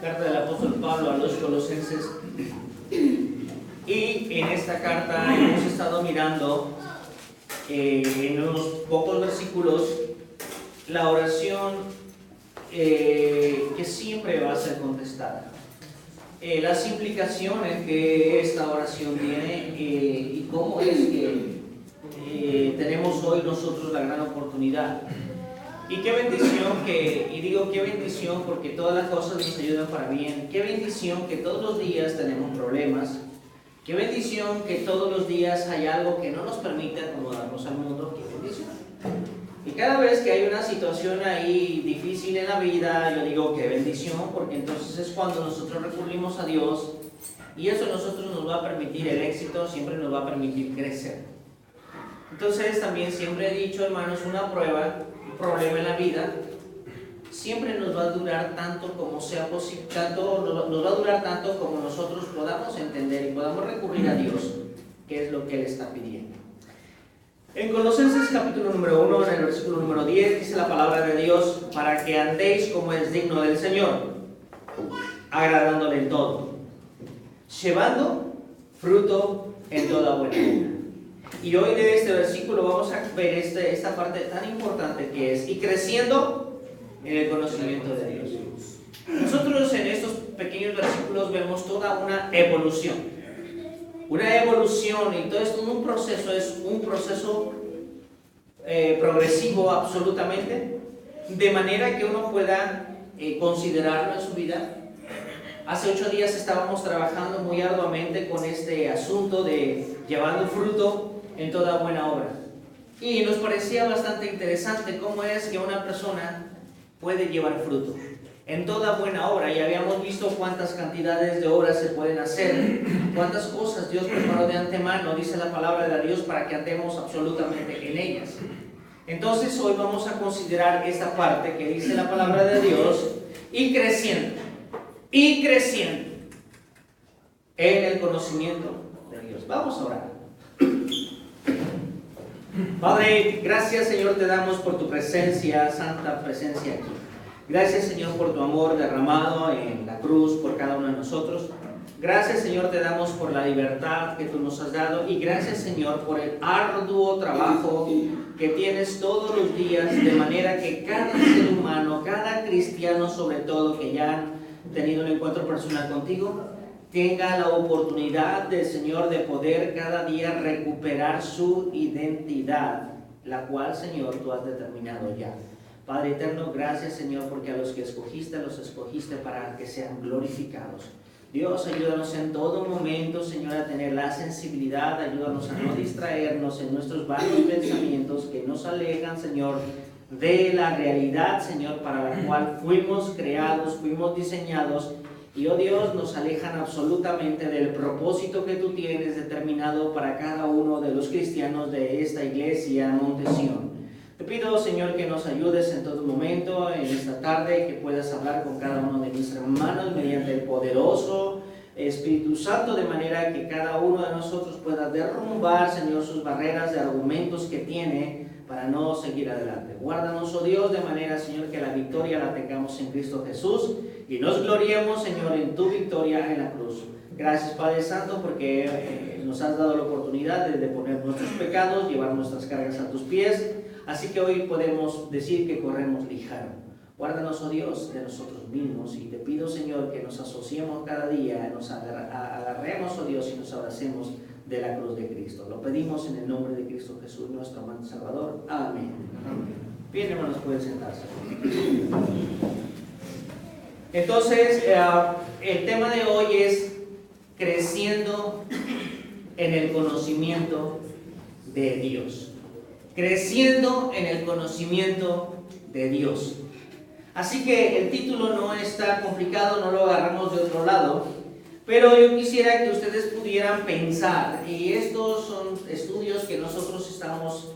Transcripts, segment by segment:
Carta del apóstol Pablo a los Colosenses. Y en esta carta hemos estado mirando en unos pocos versículos la oración que siempre va a ser contestada. Las implicaciones que esta oración tiene y cómo es que tenemos hoy nosotros la gran oportunidad. Y qué bendición y digo qué bendición porque todas las cosas nos ayudan para bien. Qué bendición que todos los días tenemos problemas. Qué bendición que todos los días hay algo que no nos permite acomodarnos al mundo. Qué bendición. Y cada vez que hay una situación ahí difícil en la vida, yo digo qué bendición, porque entonces es cuando nosotros recurrimos a Dios y eso a nosotros nos va a permitir el éxito, siempre nos va a permitir crecer. Entonces también siempre he dicho, hermanos, una prueba, un problema en la vida, siempre nos va a durar tanto como sea posible, nos va a durar tanto como nosotros podamos entender y podamos recurrir a Dios, que es lo que Él está pidiendo. En Colosenses capítulo número 1, en el versículo número 10, dice la palabra de Dios, para que andéis como es digno del Señor, agradándole en todo, llevando fruto en toda buena obra. Y hoy de este versículo vamos a ver esta parte tan importante que es, y creciendo en el conocimiento de Dios. Nosotros en estos pequeños versículos vemos toda una evolución. Una evolución, y todo esto es un proceso progresivo absolutamente, de manera que uno pueda considerarlo en su vida. Hace 8 días estábamos trabajando muy arduamente con este asunto de llevando fruto en toda buena obra. Y nos parecía bastante interesante cómo es que una persona puede llevar fruto en toda buena obra. Y habíamos visto cuántas cantidades de obras se pueden hacer, cuántas cosas Dios preparó de antemano, dice la palabra de Dios, para que andemos absolutamente en ellas. Entonces hoy vamos a considerar esta parte que dice la palabra de Dios, y creciendo en el conocimiento de Dios. Vamos a orar. Padre, gracias Señor te damos por tu presencia, santa presencia aquí. Gracias Señor por tu amor derramado en la cruz por cada uno de nosotros. Gracias Señor te damos por la libertad que tú nos has dado, y gracias Señor por el arduo trabajo que tienes todos los días, de manera que cada ser humano, cada cristiano sobre todo que ya han tenido un encuentro personal contigo, tenga la oportunidad del Señor de poder cada día recuperar su identidad, la cual Señor tú has determinado ya. Padre eterno, gracias Señor, porque a los que escogiste, los escogiste para que sean glorificados. Dios, ayúdanos en todo momento, Señor, a tener la sensibilidad, ayúdanos a no distraernos en nuestros varios pensamientos que nos alejan, Señor, de la realidad, Señor, para la cual fuimos creados, fuimos diseñados, y oh Dios, nos alejan absolutamente del propósito que tú tienes determinado para cada uno de los cristianos de esta iglesia, Monte Sión. Te pido, Señor, que nos ayudes en todo momento, en esta tarde, que puedas hablar con cada uno de mis hermanos mediante el poderoso Espíritu Santo, de manera que cada uno de nosotros pueda derrumbar, Señor, sus barreras de argumentos que tiene para no seguir adelante. Guárdanos, oh Dios, de manera, Señor, que la victoria la tengamos en Cristo Jesús y nos gloriemos, Señor, en tu victoria en la cruz. Gracias, Padre Santo, porque nos has dado la oportunidad de poner nuestros pecados, llevar nuestras cargas a tus pies. Así que hoy podemos decir que corremos ligero. Guárdanos, oh Dios, de nosotros mismos, y te pido, Señor, que nos asociemos cada día, nos agarremos, oh Dios, y nos abracemos de la cruz de Cristo. Lo pedimos en el nombre de Cristo Jesús, nuestro amado Salvador. Amén. Bien, hermanos, pueden sentarse. Entonces, el tema de hoy es creciendo en el conocimiento de Dios. Creciendo en el conocimiento de Dios. Así que el título no está complicado, no lo agarramos de otro lado, pero yo quisiera que ustedes pudieran pensar, y estos son estudios que nosotros estamos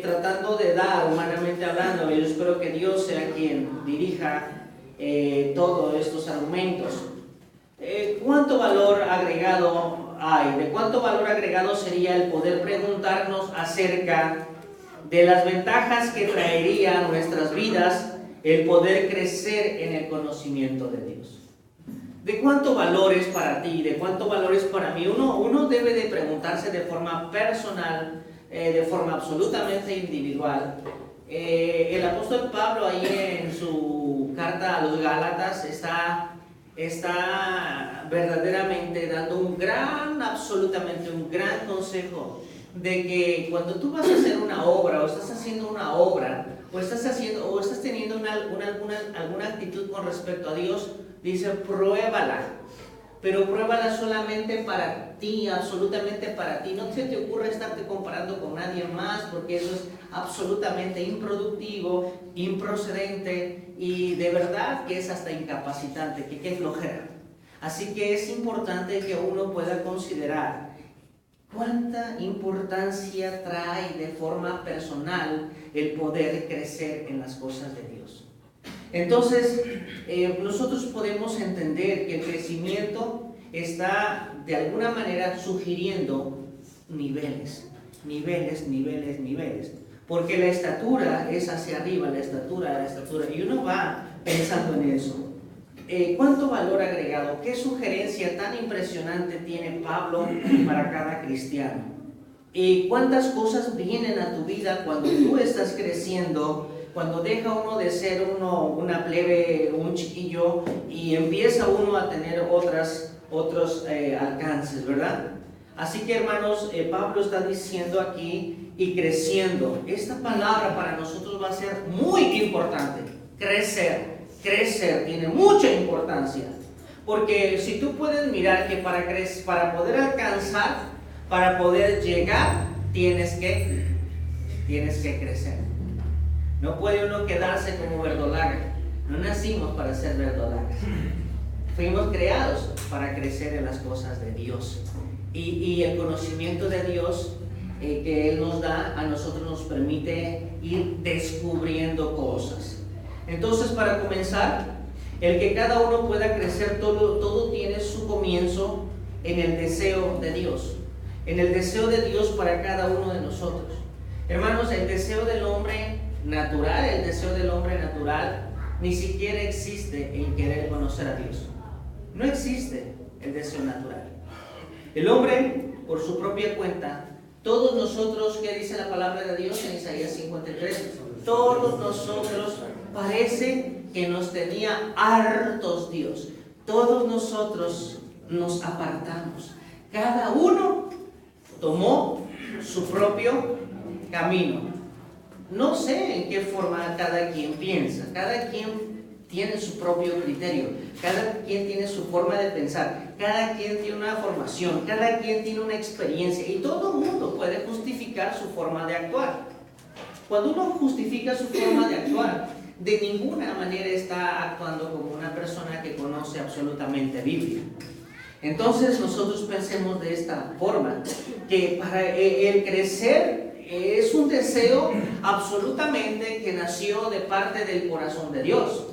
tratando de dar humanamente hablando, y yo espero que Dios sea quien dirija todos estos argumentos. ¿Cuánto valor agregado hay? ¿De cuánto valor agregado sería el poder preguntarnos acerca de las ventajas que traería a nuestras vidas el poder crecer en el conocimiento de Dios? ¿De cuánto valor es para ti? ¿De cuánto valor es para mí? Uno debe de preguntarse de forma personal, de forma absolutamente individual. El apóstol Pablo ahí en su carta a los Gálatas está verdaderamente dando absolutamente un gran consejo de que cuando tú vas a hacer una obra o estás haciendo una obra o estás teniendo alguna actitud con respecto a Dios, dice pruébala, pero pruébala solamente para ti, absolutamente para ti. No se te ocurra estarte comparando con nadie más, porque eso es absolutamente improductivo, improcedente y de verdad que es hasta incapacitante, que qué flojera. Así que es importante que uno pueda considerar cuánta importancia trae de forma personal el poder crecer en las cosas de Dios. Entonces, nosotros podemos entender que el crecimiento está de alguna manera sugiriendo niveles. Porque la estatura es hacia arriba, la estatura, y uno va pensando en eso. ¿Cuánto valor agregado? ¿Qué sugerencia tan impresionante tiene Pablo para cada cristiano? ¿Cuántas cosas vienen a tu vida cuando tú estás creciendo? Cuando deja uno de ser una plebe, un chiquillo, y empieza uno a tener otros alcances, ¿verdad? Así que, hermanos, Pablo está diciendo aquí, y creciendo. Esta palabra para nosotros va a ser muy importante. Crecer tiene mucha importancia. Porque si tú puedes mirar que para poder alcanzar, para poder llegar, tienes que crecer. No puede uno quedarse como verdolaga. No nacimos para ser verdolagas. Fuimos creados para crecer en las cosas de Dios. Y el conocimiento de Dios que Él nos da, a nosotros nos permite ir descubriendo cosas. Entonces, para comenzar, el que cada uno pueda crecer, todo tiene su comienzo en el deseo de Dios. En el deseo de Dios para cada uno de nosotros. Hermanos, el deseo del hombre natural, ni siquiera existe en querer conocer a Dios. No existe el deseo natural. El hombre, por su propia cuenta, todos nosotros, ¿qué dice la palabra de Dios en Isaías 53? Todos nosotros parece que nos tenía hartos Dios. Todos nosotros nos apartamos. Cada uno tomó su propio camino. No sé en qué forma cada quien piensa, cada quien tiene su propio criterio, cada quien tiene su forma de pensar, cada quien tiene una formación, cada quien tiene una experiencia y todo el mundo puede justificar su forma de actuar. Cuando uno justifica su forma de actuar, de ninguna manera está actuando como una persona que conoce absolutamente Biblia. Entonces nosotros pensemos de esta forma, que para el crecer es un deseo absolutamente que nació de parte del corazón de Dios.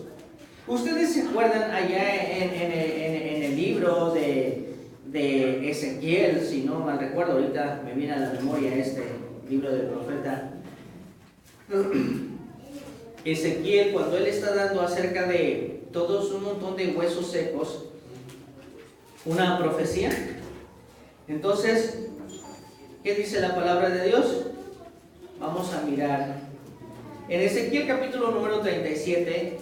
Ustedes se acuerdan allá en el libro de Ezequiel, si no mal recuerdo, ahorita me viene a la memoria este libro del profeta Ezequiel, cuando él está dando acerca de todos un montón de huesos secos, una profecía. Entonces, ¿qué dice la palabra de Dios? Vamos a mirar. En Ezequiel capítulo número 37,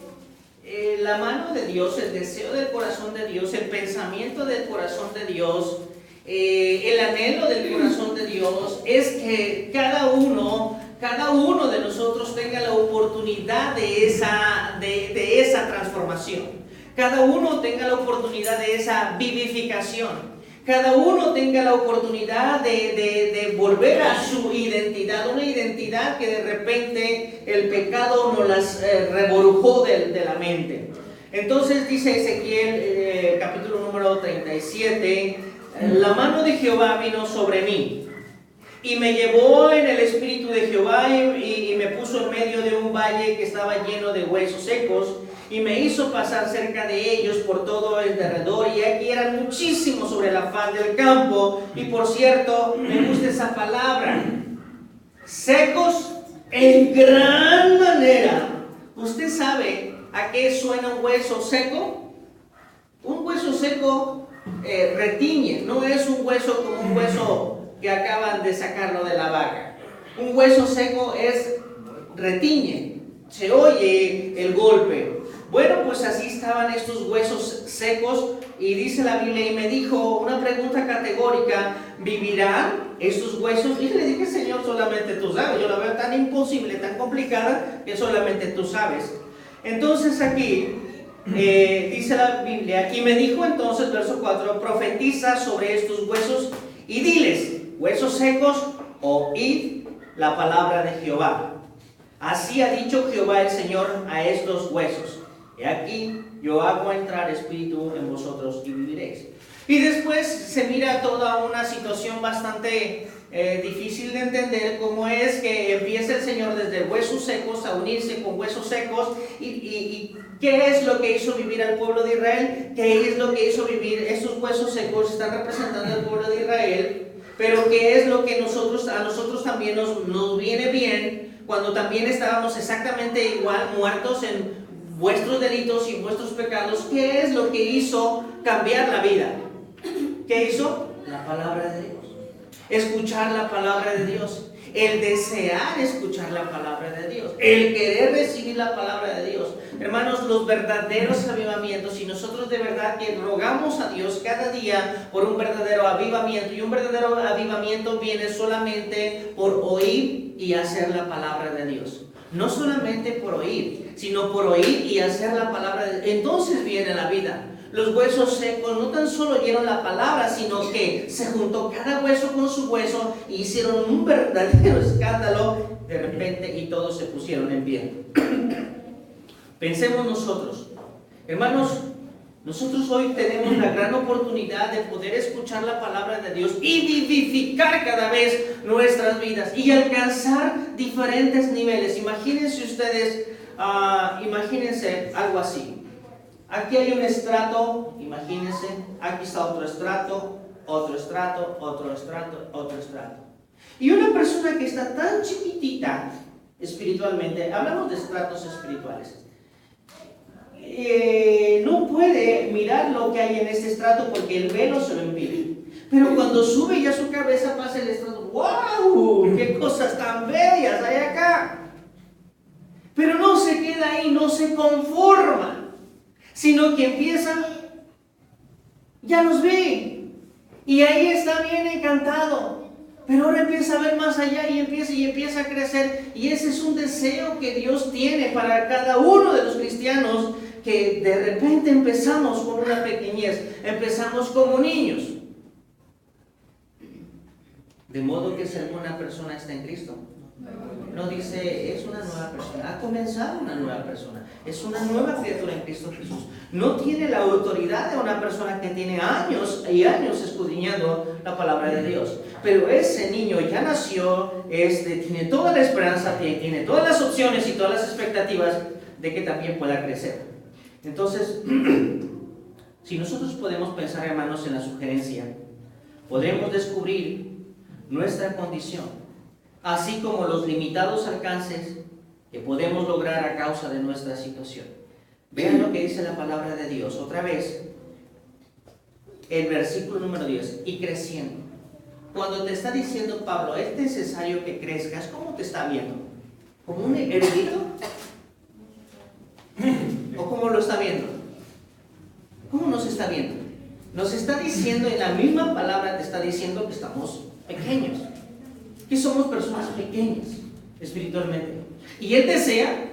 la mano de Dios, el deseo del corazón de Dios, el pensamiento del corazón de Dios, el anhelo del corazón de Dios es que cada uno de nosotros tenga la oportunidad de esa transformación. Cada uno tenga la oportunidad de esa vivificación. Cada uno tenga la oportunidad de volver a su identidad, una identidad que de repente el pecado nos las reborujó de la mente. Entonces dice Ezequiel, capítulo número 37, la mano de Jehová vino sobre mí y me llevó en el espíritu de Jehová y me puso en medio de un valle que estaba lleno de huesos secos. Y me hizo pasar cerca de ellos por todo el derredor, y aquí eran muchísimos sobre la faz del campo. Y por cierto, me gusta esa palabra, secos en gran manera. ¿Usted sabe a qué suena un hueso seco? Un hueso seco retiñe, no es un hueso como un hueso que acaban de sacarlo de la vaca. Un hueso seco retiñe, se oye el golpe. Bueno, pues así estaban estos huesos secos, y dice la Biblia, y me dijo una pregunta categórica: ¿vivirán estos huesos? Y le dije: Señor, solamente tú sabes. Yo la veo tan imposible, tan complicada, que solamente tú sabes. Entonces aquí dice la Biblia, y me dijo entonces, verso 4, profetiza sobre estos huesos y diles: huesos secos, oíd la palabra de Jehová. Así ha dicho Jehová el Señor a estos huesos: he aquí, yo hago entrar espíritu en vosotros y viviréis. Y después se mira toda una situación bastante difícil de entender, cómo es que empieza el Señor desde huesos secos a unirse con huesos secos. Y ¿qué es lo que hizo vivir al pueblo de Israel? ¿Qué es lo que hizo vivir? Estos huesos secos están representando al pueblo de Israel. Pero ¿qué es lo que a nosotros también nos viene bien cuando también estábamos exactamente igual, muertos en vuestros delitos y vuestros pecados? ¿Qué es lo que hizo cambiar la vida? ¿Qué hizo? La palabra de Dios. Escuchar la palabra de Dios. El desear escuchar la palabra de Dios. El querer recibir la palabra de Dios. Hermanos, los verdaderos avivamientos, y nosotros de verdad que rogamos a Dios cada día por un verdadero avivamiento, y un verdadero avivamiento viene solamente por oír y hacer la palabra de Dios. No solamente por oír, sino por oír y hacer la palabra de Dios. Entonces viene la vida. Los huesos secos no tan solo oyeron la palabra, sino que se juntó cada hueso con su hueso y hicieron un verdadero escándalo de repente, y todos se pusieron en pie. Pensemos nosotros, hermanos, nosotros hoy tenemos la gran oportunidad de poder escuchar la palabra de Dios y vivificar cada vez nuestras vidas y alcanzar diferentes niveles. Imagínense ustedes, imagínense algo así. Aquí hay un estrato, imagínense, aquí está otro estrato, otro estrato, otro estrato, otro estrato. Y una persona que está tan chiquitita espiritualmente, hablamos de estratos espirituales, no puede mirar lo que hay en este estrato porque el velo se lo impide. Pero cuando sube ya su cabeza pasa el estrato, ¡wow! ¡Qué cosas tan bellas hay acá! Pero no se queda ahí, no se conforma, sino que empieza, ya los ve, y ahí está bien encantado, pero ahora empieza a ver más allá y empieza a crecer. Y ese es un deseo que Dios tiene para cada uno de los cristianos, que de repente empezamos con una pequeñez, empezamos como niños. De modo que si alguna persona está en Cristo, no dice es una nueva persona, ha comenzado una nueva persona, es una nueva criatura en Cristo Jesús. No tiene la autoridad de una persona que tiene años y años escudriñando la palabra de Dios. Pero ese niño ya nació, tiene toda la esperanza, tiene todas las opciones y todas las expectativas de que también pueda crecer. Entonces, si nosotros podemos pensar, hermanos, en la sugerencia, podremos descubrir nuestra condición, así como los limitados alcances que podemos lograr a causa de nuestra situación. Vean lo que dice la palabra de Dios. Otra vez, el versículo número 10, y creciendo. Cuando te está diciendo Pablo, es necesario que crezcas, ¿cómo te está viendo? ¿Como un erudito? ¿O cómo lo está viendo? ¿Cómo nos está viendo? Nos está diciendo, en la misma palabra te está diciendo que estamos pequeños, que somos personas pequeñas espiritualmente. Y Él desea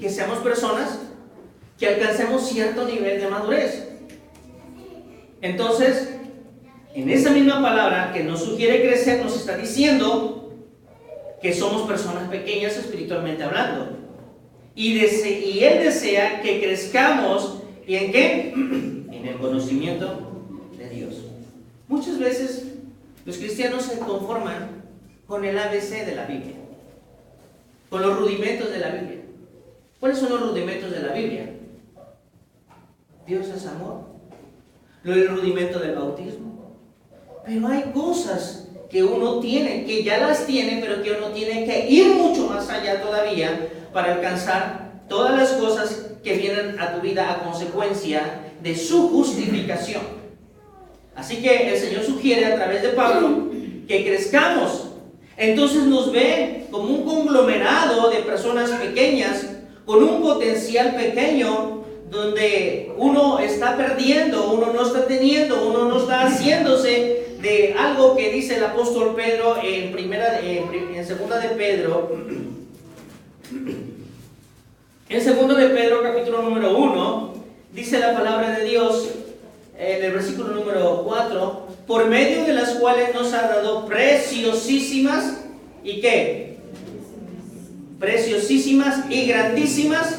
que seamos personas que alcancemos cierto nivel de madurez. Entonces, en esa misma palabra que nos sugiere crecer, nos está diciendo que somos personas pequeñas espiritualmente hablando. Y Él desea que crezcamos. ¿Y en qué? En el conocimiento de Dios. Muchas veces los cristianos se conforman con el ABC de la Biblia, con los rudimentos de la Biblia. ¿Cuáles son los rudimentos de la Biblia? Dios es amor. El rudimento del bautismo. Pero hay cosas que uno tiene, que ya las tiene, pero que uno tiene que ir mucho más allá todavía para alcanzar todas las cosas que vienen a tu vida a consecuencia de su justificación. Así que el Señor sugiere a través de Pablo que crezcamos. Entonces nos ve como un conglomerado de personas pequeñas con un potencial pequeño, donde uno está perdiendo, uno no está teniendo, uno no está haciéndose de algo que dice el apóstol Pedro en segunda de Pedro. En segundo de Pedro, capítulo número 1, dice la palabra de Dios en el versículo número 4, por medio de las cuales nos ha dado preciosísimas, ¿y qué? Preciosísimas y grandísimas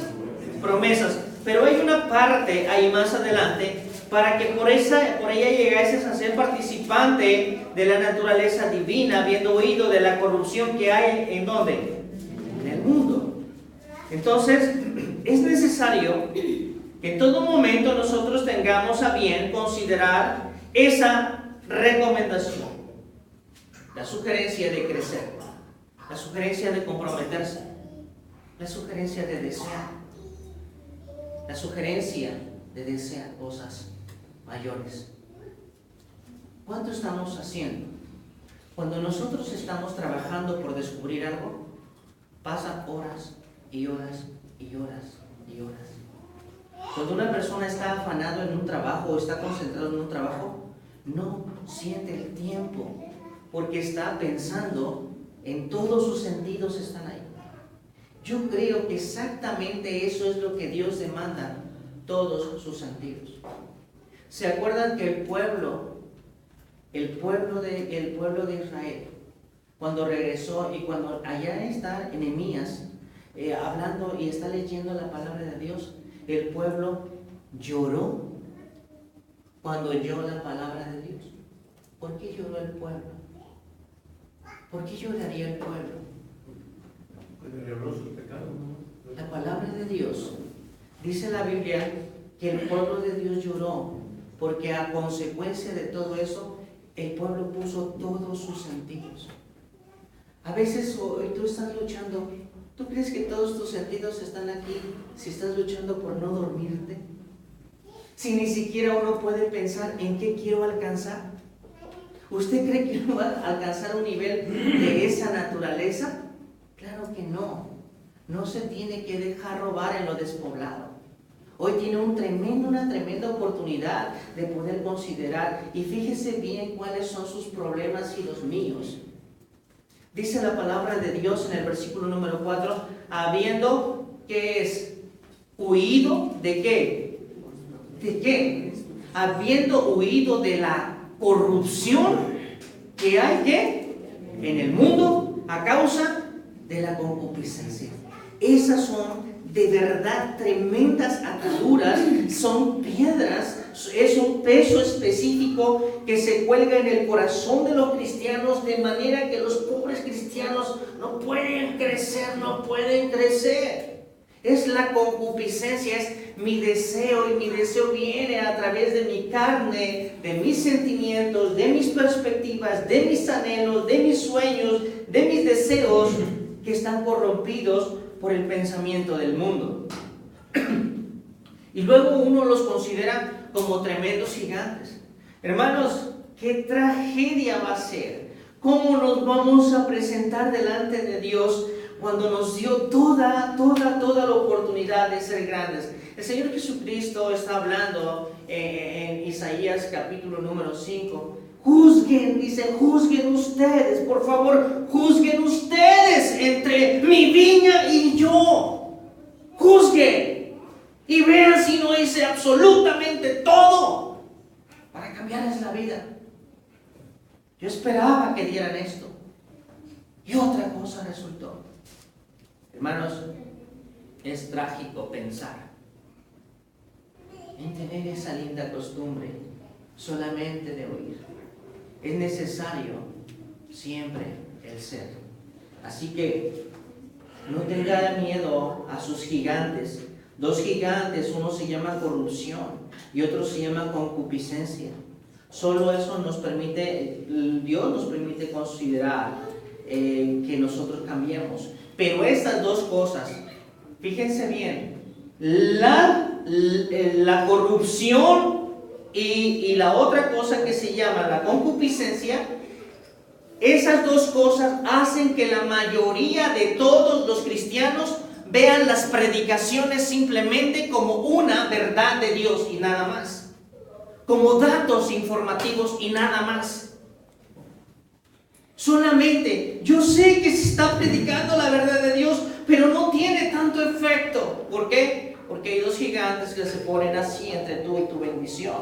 promesas. Pero hay una parte ahí más adelante para que por ella llegases a ser participante de la naturaleza divina, habiendo oído de la corrupción que hay ¿en dónde? En el mundo. Entonces, es necesario que en todo momento nosotros tengamos a bien considerar esa recomendación, la sugerencia de crecer, la sugerencia de comprometerse, la sugerencia de desear, la sugerencia de desear cosas mayores. ¿Cuánto estamos haciendo? Cuando nosotros estamos trabajando por descubrir algo, pasan horas y horas y horas y horas. Cuando una persona está afanado en un trabajo o está concentrado en un trabajo, no siente el tiempo porque está pensando en todos sus sentidos están ahí. Yo creo que exactamente eso es lo que Dios demanda, todos sus sentidos. ¿Se acuerdan que el pueblo de Israel, cuando regresó y cuando allá está Nehemías hablando y está leyendo la palabra de Dios, el pueblo lloró cuando oyó la palabra de Dios? ¿Por qué lloró el pueblo? ¿Por qué lloraría el pueblo? La palabra de Dios, dice la Biblia, que el pueblo de Dios lloró, porque a consecuencia de todo eso, el pueblo puso todos sus sentidos. A veces hoy tú estás luchando, ¿tú crees que todos tus sentidos están aquí si estás luchando por no dormirte? Si ni siquiera uno puede pensar en qué quiero alcanzar. ¿Usted cree que uno va a alcanzar un nivel de esa naturaleza? Claro que no. No se tiene que dejar robar en lo despoblado. Hoy tiene una tremenda oportunidad de poder considerar, y fíjese bien cuáles son sus problemas y los míos. Dice la palabra de Dios en el versículo número 4, habiendo, ¿qué es? Huido, ¿de qué? ¿De qué? Habiendo huido de la corrupción que hay, ¿qué? En el mundo a causa de la concupiscencia. Esas son de verdad tremendas ataduras, son piedras, es un peso específico que se cuelga en el corazón de los cristianos, de manera que los pobres cristianos no pueden crecer, no pueden crecer. Es la concupiscencia, es mi deseo, y mi deseo viene a través de mi carne, de mis sentimientos, de mis perspectivas, de mis anhelos, de mis sueños, de mis deseos que están corrompidos por el pensamiento del mundo. Y luego uno los considera como tremendos gigantes. Hermanos, qué tragedia va a ser. ¿Cómo nos vamos a presentar delante de Dios cuando nos dio toda la oportunidad de ser grandes? El Señor Jesucristo está hablando en Isaías capítulo número 5. Juzguen, dice, juzguen ustedes, por favor, juzguen ustedes entre mi viña y yo. Juzguen y vean si no hice absolutamente todo para cambiarles la vida. Yo esperaba que dieran esto y otra cosa resultó. Hermanos, es trágico pensar en tener esa linda costumbre solamente de oír. Es necesario siempre el ser. Así que no tenga miedo a sus gigantes. Dos gigantes, uno se llama corrupción y otro se llama concupiscencia. Solo eso nos permite, Dios nos permite considerar que nosotros cambiemos. Pero estas dos cosas, fíjense bien, la corrupción y la otra cosa que se llama la concupiscencia, esas dos cosas hacen que la mayoría de todos los cristianos vean las predicaciones simplemente como una verdad de Dios y nada más, como datos informativos y nada más. Solamente, yo sé que se está predicando la verdad de Dios, pero no tiene tanto efecto. ¿Por qué? Porque hay dos gigantes que se ponen así entre tú y tu bendición.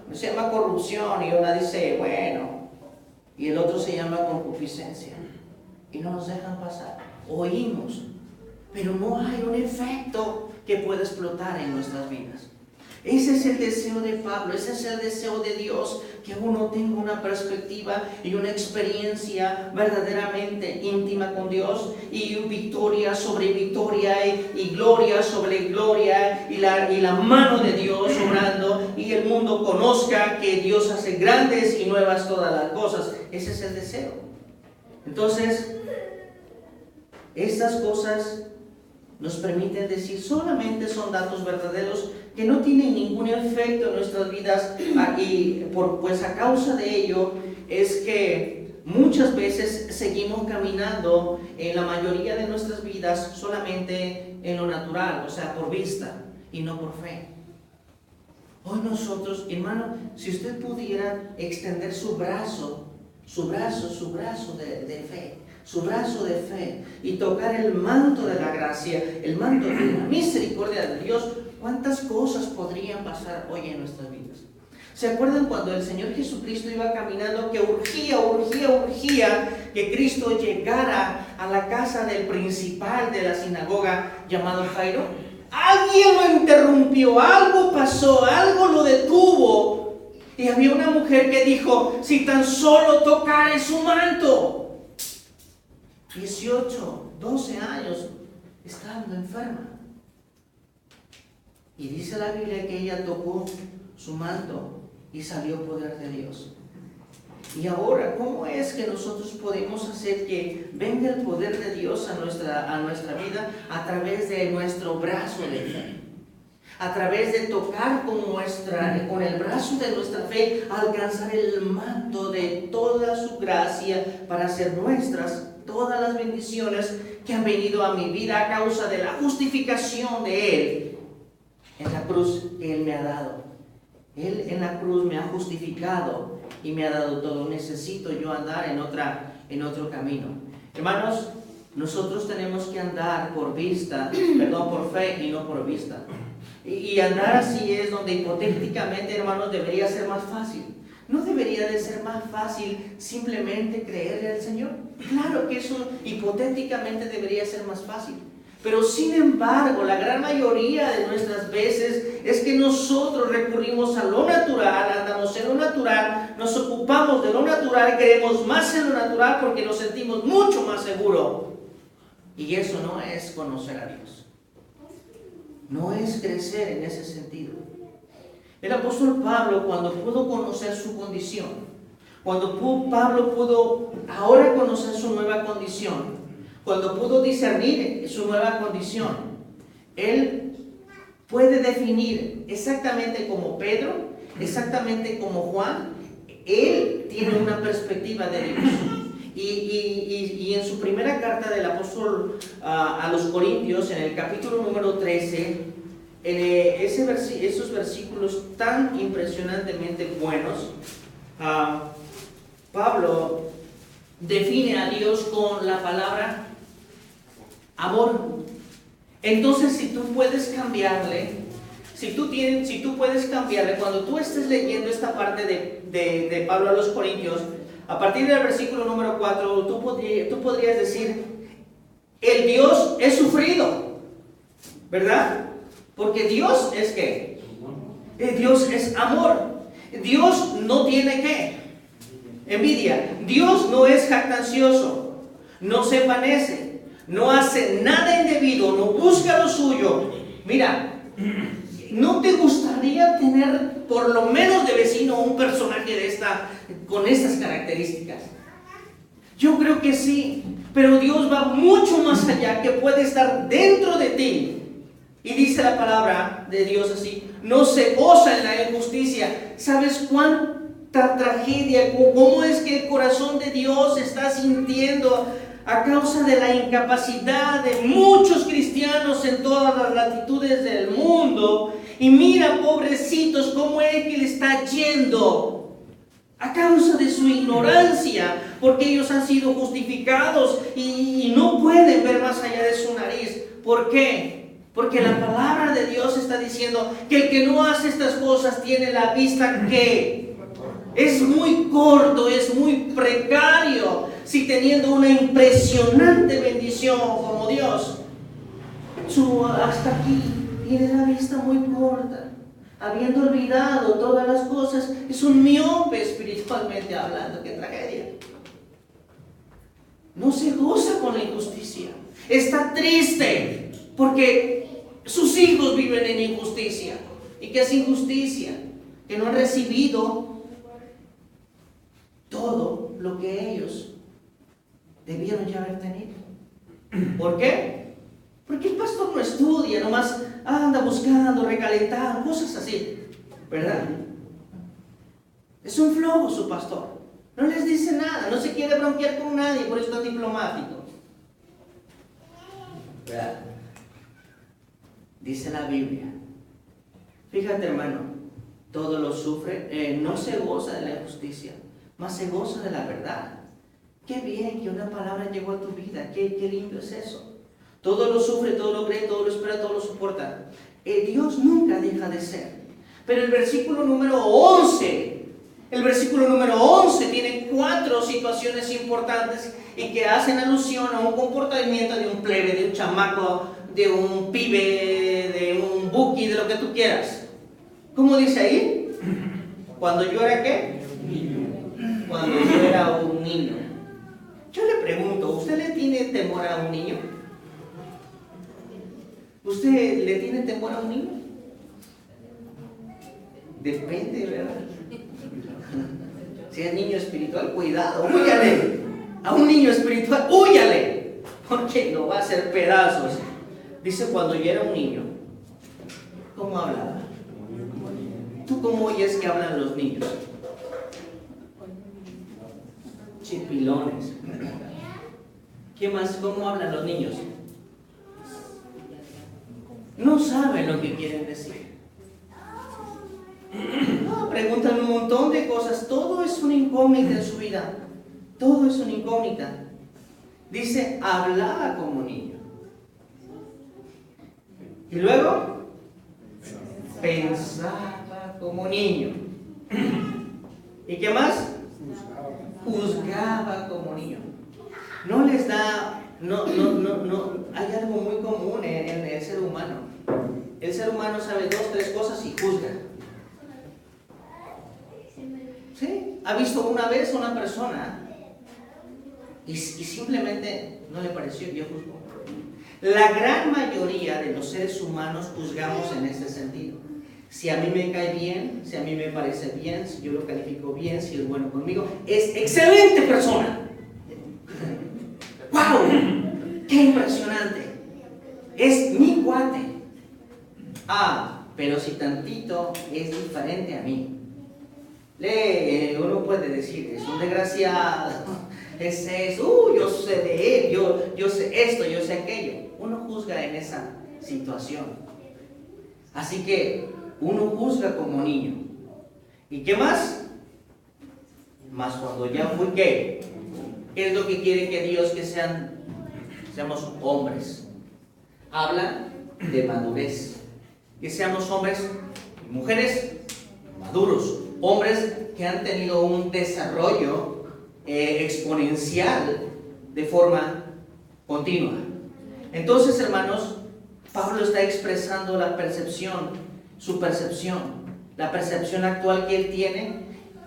Uno se llama corrupción y una dice, bueno, y el otro se llama concupiscencia. Y no nos dejan pasar. Oímos, pero no hay un efecto que pueda explotar en nuestras vidas. Ese es el deseo de Pablo, ese es el deseo de Dios, que uno tenga una perspectiva y una experiencia verdaderamente íntima con Dios, y victoria sobre victoria y gloria sobre gloria, y la mano de Dios obrando, y el mundo conozca que Dios hace grandes y nuevas todas las cosas. Ese es el deseo. Entonces, estas cosas nos permiten decir solamente son datos verdaderos que no tienen ningún efecto en nuestras vidas, y pues a causa de ello es que muchas veces seguimos caminando en la mayoría de nuestras vidas solamente en lo natural, o sea, por vista y no por fe. Hoy nosotros, hermano, si usted pudiera extender su brazo de fe, su brazo de fe, y tocar el manto de la gracia, el manto de la misericordia de Dios, ¿cuántas cosas podrían pasar hoy en nuestras vidas? ¿Se acuerdan cuando el Señor Jesucristo iba caminando, que urgía que Cristo llegara a la casa del principal de la sinagoga llamado Jairo? Alguien lo interrumpió, algo pasó, algo lo detuvo, y había una mujer que dijo, si tan solo tocare su manto. 18, 12 años estando enferma. Y dice la Biblia que ella tocó su manto y salió poder de Dios. Y ahora, ¿cómo es que nosotros podemos hacer que venga el poder de Dios a nuestra vida? A través de nuestro brazo de fe. A través de tocar con el brazo de nuestra fe, alcanzar el manto de toda su gracia para hacer nuestras todas las bendiciones que han venido a mi vida a causa de la justificación de Él en la cruz que Él me ha dado. Él en la cruz me ha justificado y me ha dado todo. Necesito yo andar en otro camino. Hermanos, nosotros tenemos que andar por fe y no por vista. Y andar así es donde hipotéticamente, hermanos, debería ser más fácil. ¿No debería de ser más fácil simplemente creerle al Señor? Claro que eso hipotéticamente debería ser más fácil. Pero sin embargo, la gran mayoría de nuestras veces es que nosotros recurrimos a lo natural, andamos en lo natural, nos ocupamos de lo natural, creemos más en lo natural porque nos sentimos mucho más seguros. Y eso no es conocer a Dios. No es crecer en ese sentido. El apóstol Pablo, cuando pudo conocer su condición, cuando Pablo pudo ahora conocer su nueva condición, cuando pudo discernir su nueva condición, él puede definir exactamente como Pedro, exactamente como Juan. Él tiene una perspectiva de Dios. Y en su primera carta del apóstol a los Corintios, en el capítulo número 13, esos versículos tan impresionantemente buenos, Pablo define a Dios con la palabra amor. Entonces, si tú puedes cambiarle, cuando tú estés leyendo esta parte de Pablo a los Corintios, a partir del versículo número 4, tú podrías decir, el Dios es sufrido, ¿verdad? Porque Dios es ¿qué? Dios es amor. Dios no tiene ¿qué? Envidia. Dios no es jactancioso, no se envanece, no hace nada indebido, no busca lo suyo. Mira, ¿no te gustaría tener por lo menos de vecino un personaje con estas características? Yo creo que sí, pero Dios va mucho más allá, que puede estar dentro de ti Y dice la palabra de Dios así: no se goza en la injusticia. ¿Sabes cuánta tragedia, cómo es que el corazón de Dios está sintiendo a causa de la incapacidad de muchos cristianos en todas las latitudes del mundo? Y mira, pobrecitos, cómo es que le está yendo a causa de su ignorancia, porque ellos han sido justificados y no pueden ver más allá de su nariz. ¿Por qué? Porque la palabra de Dios está diciendo que el que no hace estas cosas tiene la vista que es muy corto, es muy precario, si teniendo una impresionante bendición como Dios, hasta aquí tiene la vista muy corta, habiendo olvidado todas las cosas. Es un miope espiritualmente hablando. ¡Qué tragedia! No se goza con la injusticia, está triste porque sus hijos viven en injusticia. ¿Y qué es injusticia? Que no han recibido todo lo que ellos debieron ya haber tenido. ¿Por qué? Porque el pastor no estudia, nomás anda buscando, recalentando, cosas así, ¿verdad? Es un flojo su pastor, no les dice nada, no se quiere bronquear con nadie, por eso es diplomático, ¿verdad? Dice la Biblia, fíjate hermano, todo lo sufre, no se goza de la justicia, mas se goza de la verdad. Qué bien que una palabra llegó a tu vida, qué lindo es eso. Todo lo sufre, todo lo cree, todo lo espera, todo lo soporta. Dios nunca deja de ser. Pero el versículo número 11 tiene 4 situaciones importantes y que hacen alusión a un comportamiento de un plebe, de un chamaco, de un pibe, de un buki, de lo que tú quieras. ¿Cómo dice ahí? Cuando yo era ¿qué? Cuando yo era un niño. Yo le pregunto, ¿usted le tiene temor a un niño? ¿Usted le tiene temor a un niño? Depende, ¿verdad? Si es niño espiritual, cuidado, húyale. A un niño espiritual, húyale, porque lo va a hacer pedazos. Dice, cuando yo era un niño, ¿cómo hablaba? ¿Tú cómo oyes que hablan los niños? Chipilones. ¿Qué más? ¿Cómo hablan los niños? No saben lo que quieren decir. No, preguntan un montón de cosas. Todo es una incógnita en su vida. Todo es una incógnita. Dice, hablaba como niño. Y luego, pensaba como niño. ¿Y qué más? Juzgaba como niño. No les da, no, hay algo muy común en el ser humano. El ser humano sabe 2, 3 cosas y juzga. ¿Sí? ¿Ha visto una vez a una persona y simplemente no le pareció y yo juzgo? La gran mayoría de los seres humanos juzgamos en este sentido. Si a mí me cae bien, si a mí me parece bien, si yo lo califico bien, si es bueno conmigo, es excelente persona. ¡Wow! ¡Qué impresionante! Es mi cuate. Ah, pero si tantito es diferente a mí. Uno puede decir, es un desgraciado, es eso, yo sé de él, yo sé esto, yo sé aquello. Uno juzga en esa situación. Así que uno juzga como niño. ¿Y qué más? Más cuando ya fui ¿qué? ¿Qué es lo que quiere que Dios que seamos hombres? Habla de madurez. Que seamos hombres y mujeres maduros. Hombres que han tenido un desarrollo exponencial de forma continua. Entonces, hermanos, Pablo está expresando la percepción, su percepción, la percepción actual que él tiene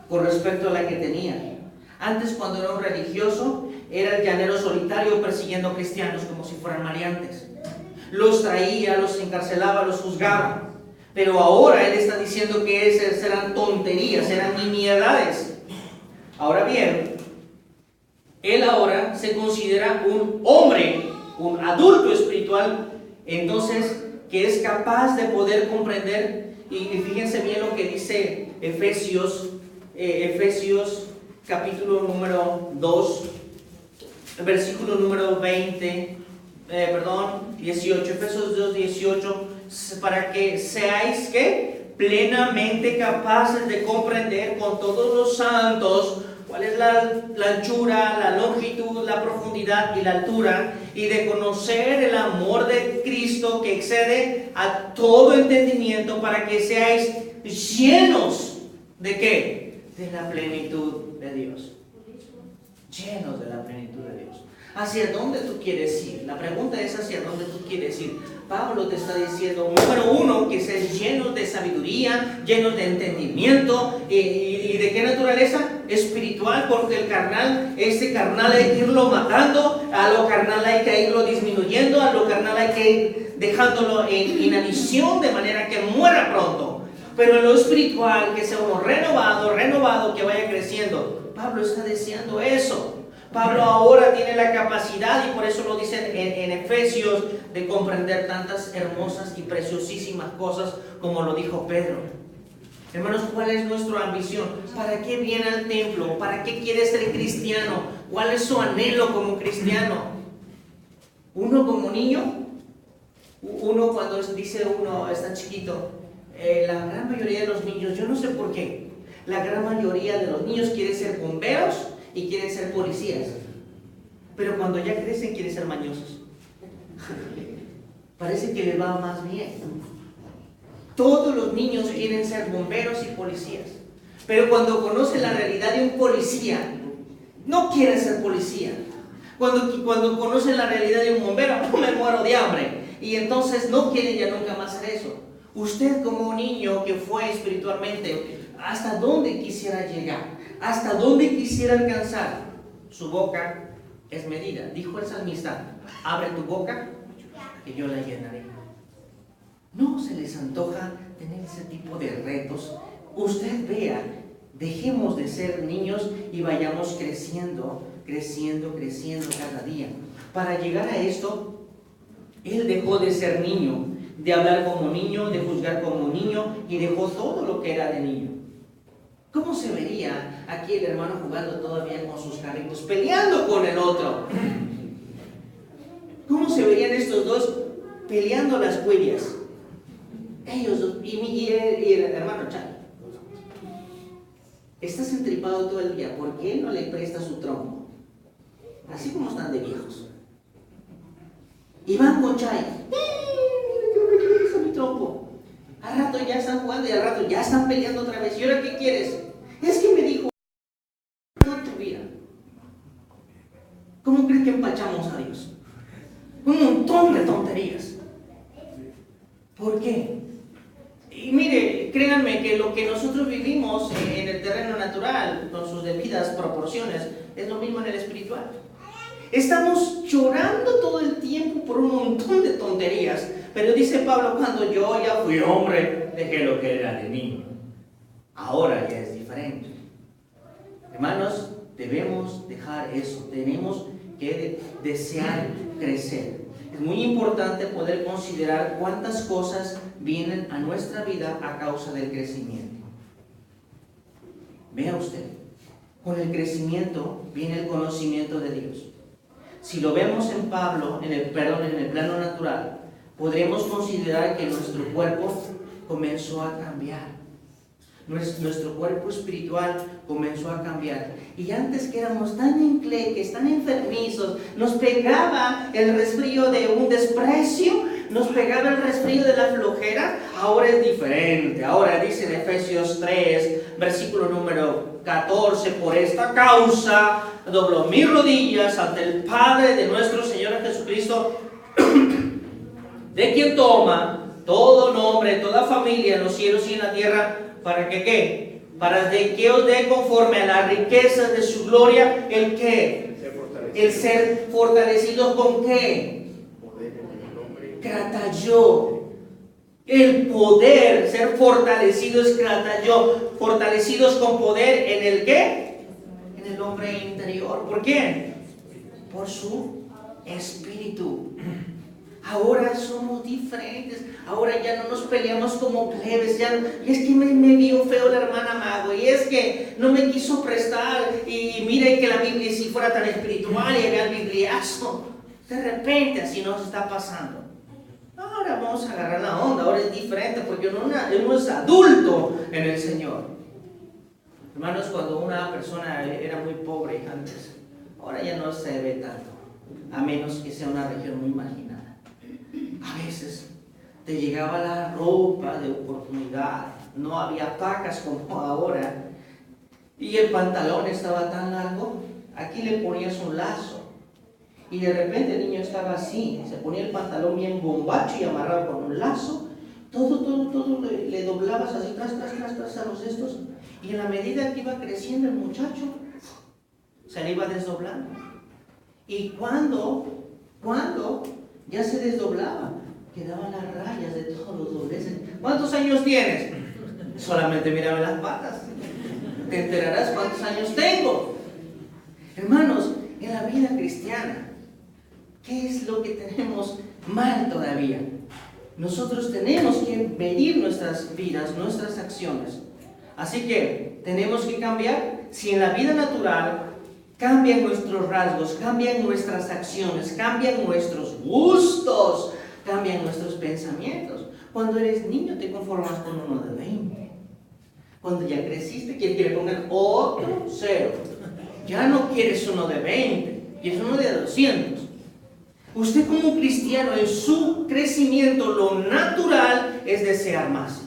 con respecto a la que tenía. Antes, cuando era un religioso, era el llanero solitario persiguiendo cristianos como si fueran maleantes. Los traía, los encarcelaba, los juzgaba. Pero ahora él está diciendo que esas eran tonterías, eran nimiedades. Ahora bien, él ahora se considera un hombre, un adulto espiritual, entonces que es capaz de poder comprender. Y fíjense bien lo que dice Efesios capítulo número 2, versículo número 18, Efesios 2, 18, para que seáis ¿qué? Plenamente capaces de comprender con todos los santos cuál es la anchura, la longitud, la profundidad y la altura, y de conocer el amor de Cristo que excede a todo entendimiento, para que seáis llenos ¿de qué? De la plenitud de Dios. Llenos de la plenitud de Dios. ¿Hacia dónde tú quieres ir? La pregunta es ¿hacia dónde tú quieres ir? Pablo te está diciendo, número uno, que seas llenos de sabiduría, llenos de entendimiento. ¿Y de qué naturaleza? Espiritual, porque el carnal, ese carnal hay que irlo matando, a lo carnal hay que irlo disminuyendo, a lo carnal hay que ir dejándolo en inanición, de manera que muera pronto. Pero en lo espiritual, que sea uno renovado, que vaya creciendo. Pablo está deseando eso. Pablo ahora tiene la capacidad, y por eso lo dice en Efesios, de comprender tantas hermosas y preciosísimas cosas como lo dijo Pedro. Hermanos, ¿cuál es nuestra ambición? ¿Para qué viene al templo? ¿Para qué quiere ser cristiano? ¿Cuál es su anhelo como cristiano? Uno como niño, uno cuando dice uno está chiquito, la gran mayoría de los niños, yo no sé por qué, la gran mayoría de los niños quieren ser bomberos y quieren ser policías, pero cuando ya crecen quieren ser mañosos. Parece que les va más bien. Todos los niños quieren ser bomberos y policías, pero cuando conocen la realidad de un policía, no quieren ser policía. Cuando conocen la realidad de un bombero, me muero de hambre, y entonces no quieren ya nunca más hacer eso. Usted como un niño que fue espiritualmente, ¿hasta dónde quisiera llegar? ¿Hasta dónde quisiera alcanzar? Su boca es medida. Dijo el salmista, abre tu boca que yo la llenaré. ¿No se les antoja tener ese tipo de retos? Usted vea, dejemos de ser niños y vayamos creciendo cada día. Para llegar a esto, él dejó de ser niño, de hablar como niño, de juzgar como niño, y dejó todo lo que era de niño. ¿Cómo se vería aquí el hermano jugando todavía con sus carritos, peleando con el otro? ¿Cómo se verían estos dos peleando las cuellas? Ellos dos, y el hermano Charlie. Estás entripado todo el día, ¿por qué no le presta su tronco? Así como están de viejos. Y van con Chay. ¿Qué mi trompo? Al rato ya están jugando y al rato ya están peleando otra vez. ¿Y ahora qué quieres? Es que me dijo toda tu vida. ¿Cómo crees que empachamos a Dios? Un montón de tonterías. ¿Por qué? Y mire, créanme que lo que nosotros vivimos en el terreno natural, con sus debidas proporciones, es lo mismo en el espiritual. Estamos llorando todo el tiempo por un montón de tonterías. Pero dice Pablo, cuando yo ya fui hombre, dejé lo que era de niño. Ahora ya es diferente. Hermanos, debemos dejar eso. Tenemos que desear crecer. Es muy importante poder considerar cuántas cosas vienen a nuestra vida a causa del crecimiento. Vea usted, con el crecimiento viene el conocimiento de Dios. Si lo vemos en Pablo, en el plano natural, podremos considerar que nuestro cuerpo comenzó a cambiar. Nuestro cuerpo espiritual comenzó a cambiar. Y antes que éramos tan enclenques, tan enfermizos, nos pegaba el resfrío de un desprecio, nos pegaba el resfrío de la flojera. Ahora es diferente. Ahora dice en Efesios 3, versículo número 14, por esta causa doblo mis rodillas ante el Padre de nuestro Señor Jesucristo, de quien toma todo nombre, toda familia en los cielos y en la tierra, para que ¿qué? Para de que os dé conforme a las riquezas de su gloria, ¿el qué? El ser fortalecidos con ¿qué? Kratayó. El poder, ser fortalecidos, kratayó. Fortalecidos con poder en el ¿qué? En el hombre interior. ¿Por qué? Por su espíritu. Ahora somos diferentes. Ahora ya no nos peleamos como plebes. Y es que me vio feo la hermana Mago. Y es que no me quiso prestar. Y mira que la Biblia si fuera tan espiritual y había el bibliazo. De repente así nos está pasando. Ahora vamos a agarrar la onda. Ahora es diferente porque uno es adulto en el Señor. Hermanos, cuando una persona era muy pobre antes, ahora ya no se ve tanto. A menos que sea una región muy marginada. A veces te llegaba la ropa de oportunidad, no había pacas como ahora, y el pantalón estaba tan largo, aquí le ponías un lazo, y de repente el niño estaba así, se ponía el pantalón bien bombacho y amarrado con un lazo, todo le doblabas así, tras a los estos, y en la medida que iba creciendo el muchacho, se le iba desdoblando. Y cuando ya se desdoblaba, quedaban las rayas de todos los dobleces. ¿Cuántos años tienes? Solamente mírame las patas. Te enterarás cuántos años tengo. Hermanos, en la vida cristiana, ¿qué es lo que tenemos mal todavía? Nosotros tenemos que medir nuestras vidas, nuestras acciones. Así que tenemos que cambiar. Si en la vida natural cambian nuestros rasgos, cambian nuestras acciones, cambian nuestros gustos, cambian nuestros pensamientos. Cuando eres niño te conformas con uno de 20. Cuando ya creciste quieres que le pongan otro 0. Ya no quieres uno de 20, quieres uno de 200. Usted como cristiano en su crecimiento lo natural es desear más,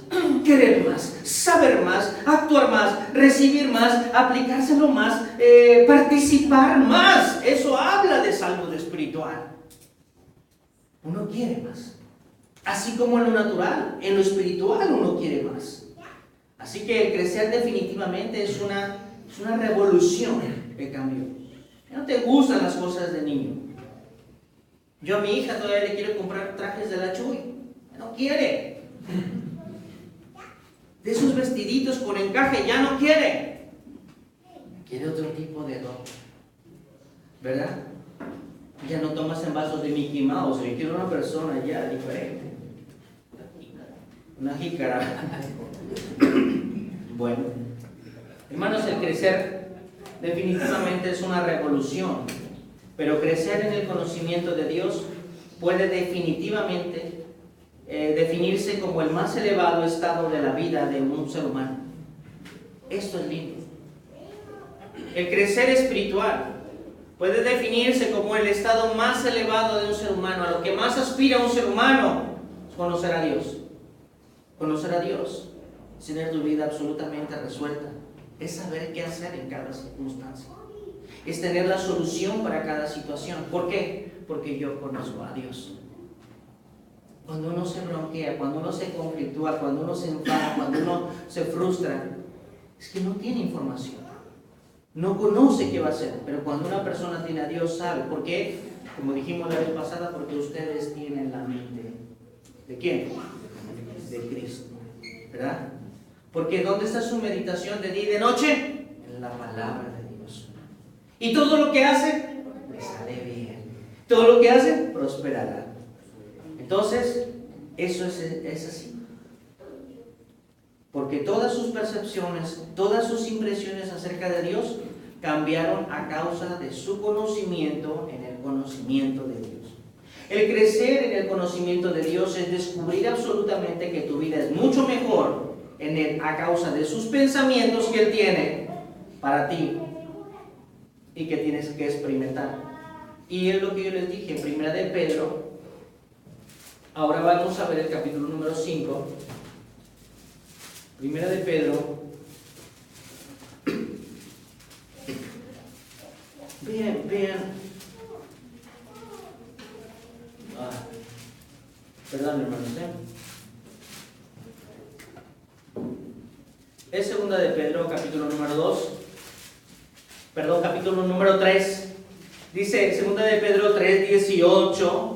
querer más, saber más, actuar más, recibir más, aplicárselo más, participar más. Eso habla de salud espiritual. Uno quiere más. Así como en lo natural, en lo espiritual uno quiere más. Así que el crecer definitivamente es una revolución de cambio. No te gustan las cosas de niño. Yo a mi hija todavía le quiero comprar trajes de la Chuy. No quiere. De esos vestiditos con encaje, ya no quiere. Quiere otro tipo de ropa. ¿Verdad? Ya no tomas en vasos de Mickey Mouse. Yo quiero una persona ya diferente. Una jícara. Bueno, hermanos, el crecer definitivamente es una revolución. Pero crecer en el conocimiento de Dios puede definitivamente definirse como el más elevado estado de la vida de un ser humano. Esto es lindo. El crecer espiritual puede definirse como el estado más elevado de un ser humano. A lo que más aspira un ser humano es conocer a Dios. Conocer a Dios es tener tu vida absolutamente resuelta. Es saber qué hacer en cada circunstancia. Es tener la solución para cada situación. ¿Por qué? Porque yo conozco a Dios. Cuando uno se bloquea, cuando uno se conflictúa, cuando uno se enfada, cuando uno se frustra, es que no tiene información. No conoce qué va a hacer. Pero cuando una persona tiene a Dios, sabe. ¿Por qué? Como dijimos la vez pasada, porque ustedes tienen la mente. ¿De quién? De Cristo. ¿Verdad? Porque ¿dónde está su meditación de día y de noche? En la palabra de Dios. Y todo lo que hace, le sale bien. Todo lo que hace, prosperará. Entonces, eso es así. Porque todas sus percepciones, todas sus impresiones acerca de Dios cambiaron a causa de su conocimiento en el conocimiento de Dios. El crecer en el conocimiento de Dios es descubrir absolutamente que tu vida es mucho mejor en Él a causa de sus pensamientos que Él tiene para ti y que tienes que experimentar. Y es lo que yo les dije en Primera de Pedro. Ahora vamos a ver el capítulo número 5. Primera de Pedro. Bien. Perdón, hermanos. Es Segunda de Pedro, capítulo número 2. Perdón, capítulo número 3. Dice Segunda de Pedro 3:18.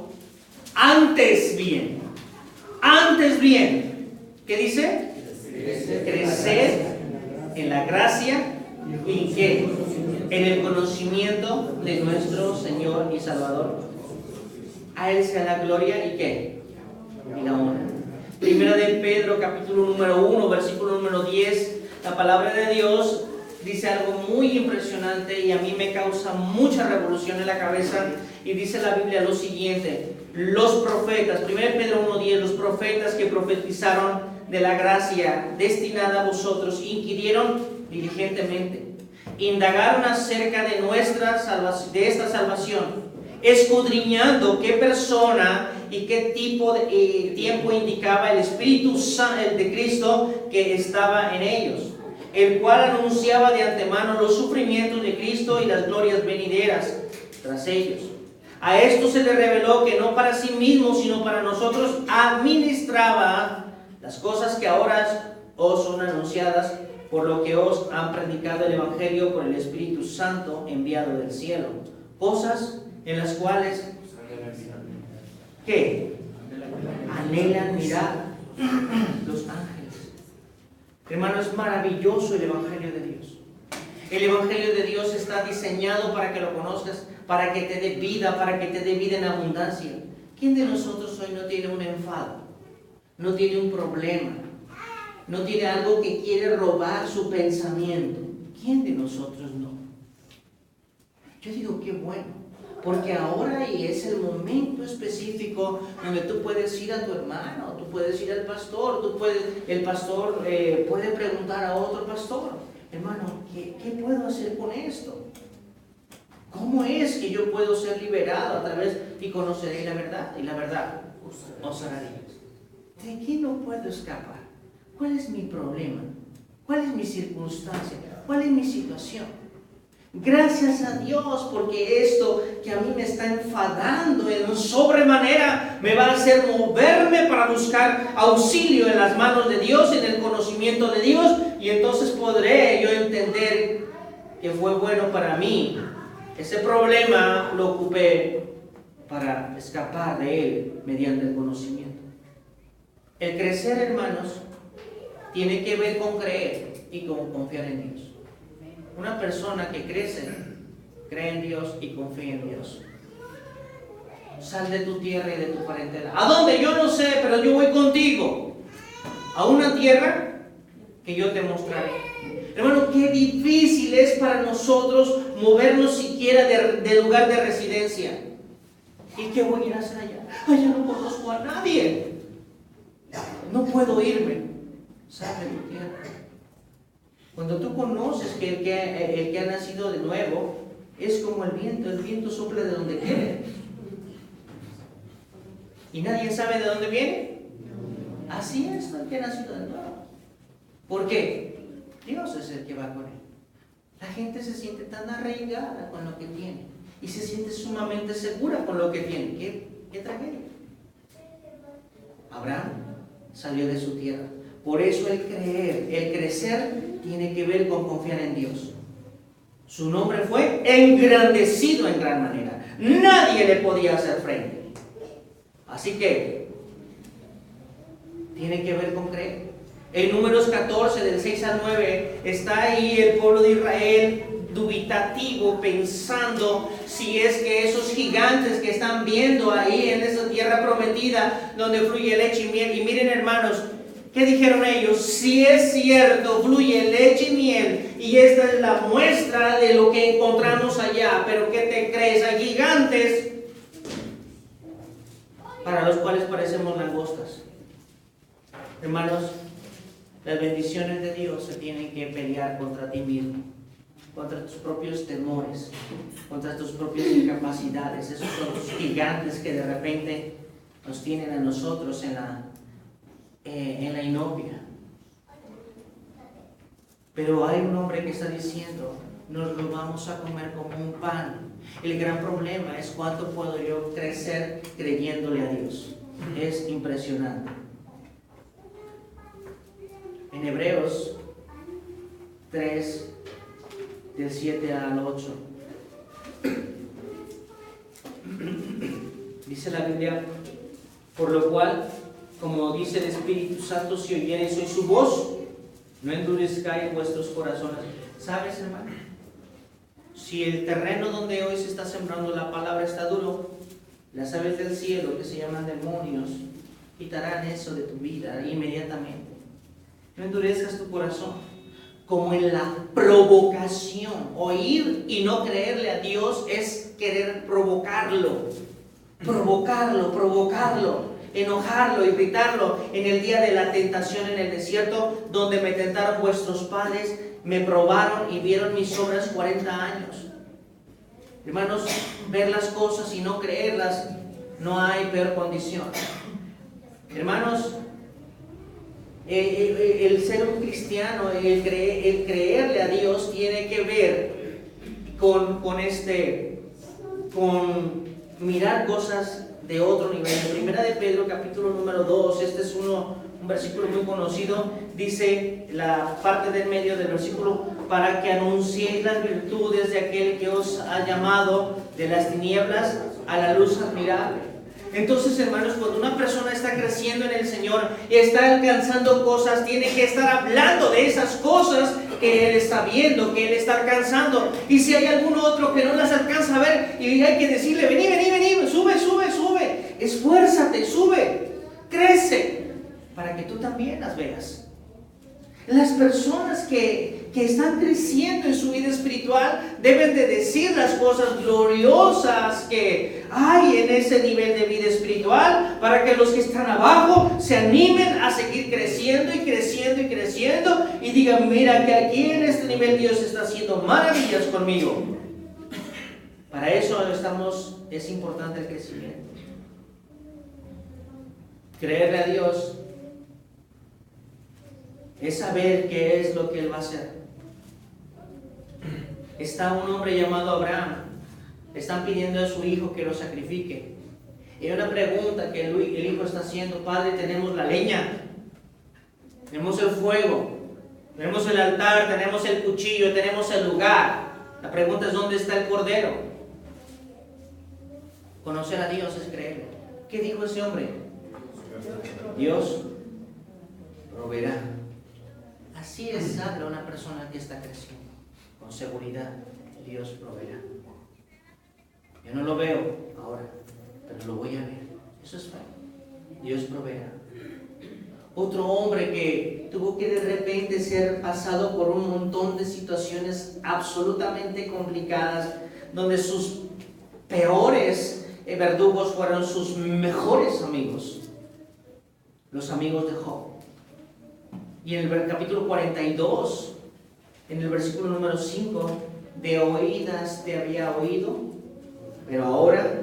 Antes bien. ¿Qué dice? Crecer en la gracia y ¿qué? En el conocimiento de nuestro Señor y Salvador. A Él sea la gloria y ¿qué? Y la honra. Primera de Pedro, capítulo número 1, versículo número 10. La palabra de Dios dice algo muy impresionante y a mí me causa mucha revolución en la cabeza. Y dice la Biblia lo siguiente: los profetas, 1 Pedro 1:10, los profetas que profetizaron de la gracia destinada a vosotros inquirieron diligentemente, indagaron acerca de esta salvación, escudriñando qué persona y qué tipo de tiempo indicaba el Espíritu Santo de Cristo que estaba en ellos, el cual anunciaba de antemano los sufrimientos de Cristo y las glorias venideras tras ellos. A esto se le reveló que no para sí mismo, sino para nosotros administraba las cosas que ahora os son anunciadas, por lo que os han predicado el Evangelio por el Espíritu Santo enviado del cielo. Cosas en las cuales, ¿qué? Anhelan mirar los ángeles. Hermano, es maravilloso el Evangelio de Dios. El Evangelio de Dios está diseñado para que lo conozcas, para que te dé vida, para que te dé vida en abundancia. ¿Quién de nosotros hoy no tiene un enfado? No tiene un problema. No tiene algo que quiere robar su pensamiento. ¿Quién de nosotros no? Yo digo, qué bueno. Porque ahora y es el momento específico donde tú puedes ir a tu hermano, tú puedes ir al pastor, el pastor puede preguntar a otro pastor: hermano, ¿qué puedo hacer con esto? ¿Cómo es que yo puedo ser liberado a través y conoceré la verdad? Y la verdad os hará libres. ¿De qué no puedo escapar? ¿Cuál es mi problema? ¿Cuál es mi circunstancia? ¿Cuál es mi situación? Gracias a Dios, porque esto que a mí me está enfadando en sobremanera me va a hacer moverme para buscar auxilio en las manos de Dios, en el conocimiento de Dios, y entonces podré yo entender que fue bueno para mí. Ese problema lo ocupé para escapar de él mediante el conocimiento. El crecer, hermanos, tiene que ver con creer y con confiar en Dios. Una persona que crece, cree en Dios y confía en Dios. Sal de tu tierra y de tu parentela. ¿A dónde? Yo no sé, pero yo voy contigo. A una tierra que yo te mostraré. Hermano, qué difícil es para nosotros movernos siquiera de lugar de residencia. ¿Y qué voy a ir a hacer allá? Allá no conozco a nadie. No puedo irme. Sal de tu tierra. Cuando tú conoces que el que ha nacido de nuevo es como el viento sopla de donde quiere. ¿Y nadie sabe de dónde viene? Así es el que ha nacido de nuevo. ¿Por qué? Dios es el que va con él. La gente se siente tan arraigada con lo que tiene y se siente sumamente segura con lo que tiene. ¿Qué tragedia? Abraham salió de su tierra. Por eso el crecer tiene que ver con confiar en Dios. Su nombre fue engrandecido en gran manera. Nadie le podía hacer frente. Así que tiene que ver con creer. En Números 14, del 6 al 9, está ahí el pueblo de Israel dubitativo, pensando si es que esos gigantes que están viendo ahí en esa tierra prometida, donde fluye leche y miel. Y miren, hermanos, ¿qué dijeron ellos? Si es cierto, fluye leche y miel, y esta es la muestra de lo que encontramos allá, pero ¿qué te crees? Hay gigantes para los cuales parecemos langostas. Hermanos, las bendiciones de Dios se tienen que pelear contra ti mismo, contra tus propios temores, contra tus propias incapacidades. Esos son los gigantes que de repente nos tienen a nosotros en la inopia. Pero hay un hombre que está diciendo: nos lo vamos a comer como un pan. El gran problema es cuánto puedo yo crecer creyéndole a Dios. Es impresionante. En Hebreos 3, del 7 al 8, dice la Biblia: por lo cual, como dice el Espíritu Santo, si oyereis hoy su voz, no endurezcáis vuestros corazones. ¿Sabes, hermano? Si el terreno donde hoy se está sembrando la palabra está duro, las aves del cielo, que se llaman demonios, quitarán eso de tu vida inmediatamente. No endurezcas tu corazón, como en la provocación. Oír y no creerle a Dios es querer provocarlo, enojarlo, irritarlo. En el día de la tentación en el desierto, donde me tentaron vuestros padres, me probaron y vieron mis obras 40 años. Hermanos, ver las cosas y no creerlas, no hay peor condición. Hermanos, el ser un cristiano, el creerle a Dios tiene que ver con mirar cosas de otro nivel. En Primera de Pedro, capítulo número 2, este es un versículo muy conocido, dice la parte del medio del versículo: para que anunciéis las virtudes de aquel que os ha llamado de las tinieblas a la luz admirable. Entonces, hermanos, cuando una persona está creciendo en el Señor y está alcanzando cosas, tiene que estar hablando de esas cosas que Él está viendo, que Él está alcanzando. Y si hay algún otro que no las alcanza a ver, y hay que decirle: vení, sube, esfuérzate, sube, crece, para que tú también las veas. Las personas que están creciendo en su vida espiritual deben de decir las cosas gloriosas que hay en ese nivel de vida espiritual, para que los que están abajo se animen a seguir creciendo y digan: mira que aquí en este nivel Dios está haciendo maravillas conmigo. Para eso es importante el crecimiento. Creerle a Dios es saber qué es lo que Él va a hacer. Está un hombre llamado Abraham. Le están pidiendo a su hijo que lo sacrifique. Y hay una pregunta que el hijo está haciendo: Padre, tenemos la leña, tenemos el fuego, tenemos el altar, tenemos el cuchillo, tenemos el lugar. La pregunta es: ¿dónde está el cordero? Conocer a Dios es creerlo. ¿Qué dijo ese hombre? Dios proveerá. Así es, habla una persona que está creciendo. Con seguridad, Dios proveerá. Yo no lo veo ahora, pero lo voy a ver. Eso es fe. Dios proveerá. Otro hombre que tuvo que de repente ser pasado por un montón de situaciones absolutamente complicadas, donde sus peores verdugos fueron sus mejores amigos, los amigos de Job. Y en el capítulo 42, en el versículo número 5, de oídas te había oído, pero ahora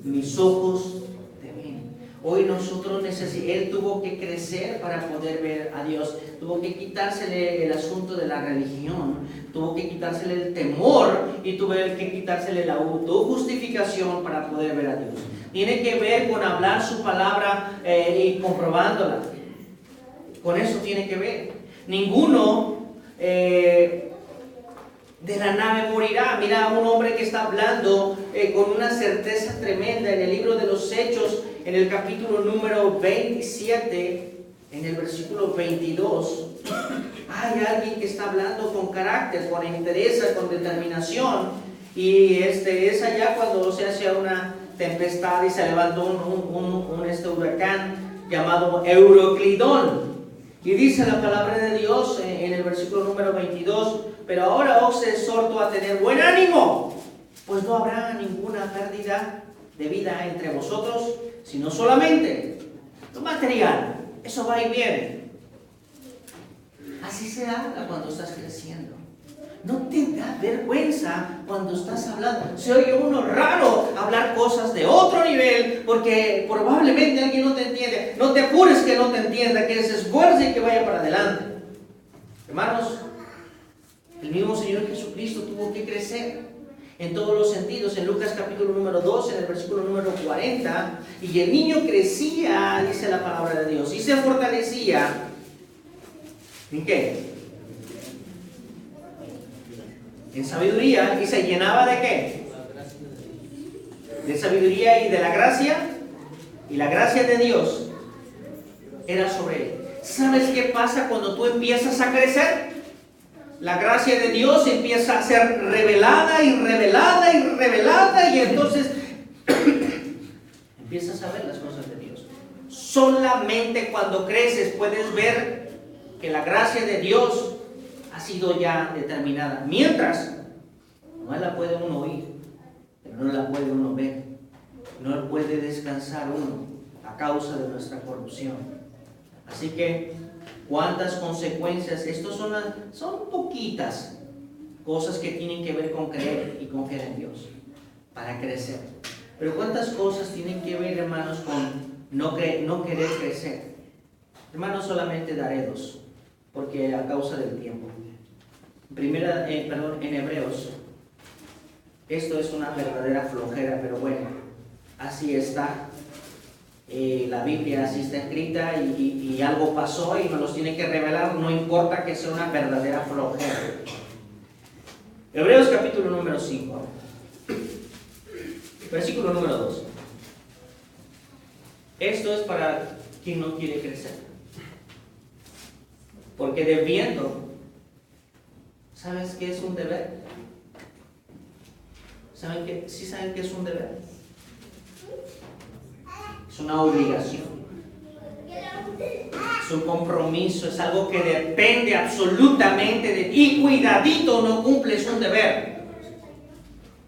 mis ojos te ven. Hoy nosotros él tuvo que crecer para poder ver a Dios. Tuvo que quitársele el asunto de la religión, tuvo que quitársele el temor y tuvo que quitársele la autojustificación para poder ver a Dios. Tiene que ver con hablar su palabra y comprobándola. Con eso tiene que ver. Ninguno de la nave morirá. Mira, un hombre que está hablando con una certeza tremenda en el libro de los Hechos, en el capítulo número 27, en el versículo 22. Hay alguien que está hablando con carácter, con interés, con determinación. Y es allá cuando se hace una tempestad y se levantó un huracán llamado Euroclidón. Y dice la palabra de Dios en el versículo número 22: pero ahora os exhorto a tener buen ánimo, pues no habrá ninguna pérdida de vida entre vosotros, sino solamente lo material. Eso va y viene. Así se habla cuando estás creciendo. No te da vergüenza cuando estás hablando. Se oye uno raro hablar cosas de otro nivel, porque probablemente alguien no te entiende. No te apures que no te entienda, que se esfuerce y que vaya para adelante. Hermanos, el mismo Señor Jesucristo tuvo que crecer en todos los sentidos. En Lucas capítulo número 2, en el versículo número 40, y el niño crecía, dice la palabra de Dios, y se fortalecía. ¿En qué? En sabiduría. ¿Y se llenaba de qué? De sabiduría y de la gracia. Y la gracia de Dios era sobre él. ¿Sabes qué pasa cuando tú empiezas a crecer? La gracia de Dios empieza a ser revelada y entonces empiezas a ver las cosas de Dios. Solamente cuando creces puedes ver que la gracia de Dios ha sido ya determinada. Mientras, no la puede uno oír, pero no la puede uno ver. No puede descansar uno a causa de nuestra corrupción. Así que, ¿cuántas consecuencias? Estos son poquitas cosas que tienen que ver con creer y confiar en Dios para crecer. Pero ¿cuántas cosas tienen que ver, hermanos, con no querer crecer? Hermanos, solamente daré dos, porque a causa del tiempo. En Hebreos, esto es una verdadera flojera, pero bueno, así está. La Biblia así está escrita y algo pasó y nos los tiene que revelar, no importa que sea una verdadera flojera. Hebreos capítulo número 5, versículo número 2. Esto es para quien no quiere crecer. Porque debiendo, ¿sabes qué es un deber? ¿Sí saben qué es un deber? Es una obligación. Es un compromiso, es algo que depende absolutamente de ti. Cuidadito, no cumples un deber.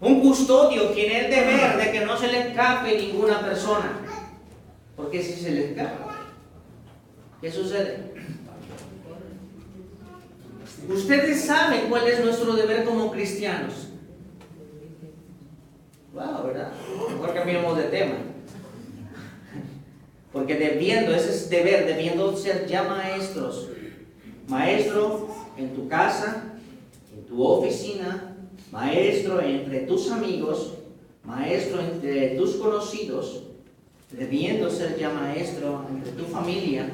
Un custodio tiene el deber de que no se le escape ninguna persona. Porque si se le escapa, ¿qué sucede? Ustedes saben cuál es nuestro deber como cristianos. Wow, ¿verdad? Mejor cambiemos de tema. Porque ese es deber, debiendo ser ya maestros. Maestro en tu casa, en tu oficina, maestro entre tus amigos, maestro entre tus conocidos, debiendo ser ya maestro entre tu familia.